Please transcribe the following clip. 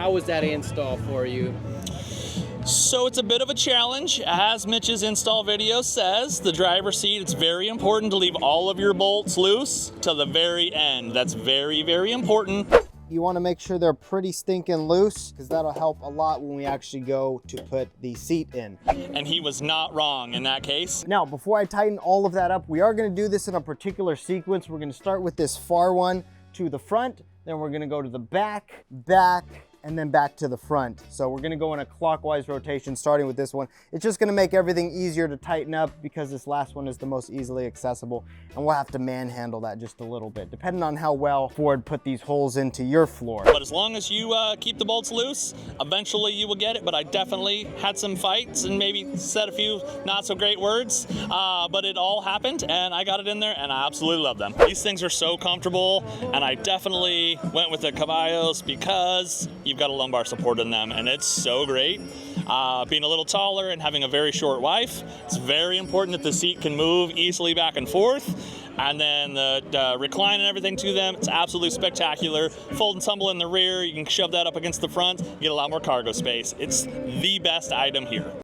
How was that install for you? So it's a bit of a challenge. As Mitch's install video says, the driver's seat, it's very important to leave all of your bolts loose till the very end. That's very, very important. You want to make sure they're pretty stinking loose, because that'll help a lot when we actually go to put the seat in. And he was not wrong in that case. Now, before I tighten all of that up, we are going to do this in a particular sequence. We're going to start with this far one to the front, then we're going to go to the back, and then back to the front. So we're gonna go in a clockwise rotation, starting with this one. It's just gonna make everything easier to tighten up because this last one is the most easily accessible, and we'll have to manhandle that just a little bit, depending on how well Ford put these holes into your floor. But as long as you keep the bolts loose, eventually you will get it. But I definitely had some fights and maybe said a few not so great words, but it all happened and I got it in there and I absolutely love them. These things are so comfortable, and I definitely went with the Caballos because you've got a lumbar support in them, and it's so great. Being a little taller and having a very short wife, it's very important that the seat can move easily back and forth. And then the recline and everything to them, it's absolutely spectacular. Fold and tumble in the rear, you can shove that up against the front, get a lot more cargo space. It's the best item here.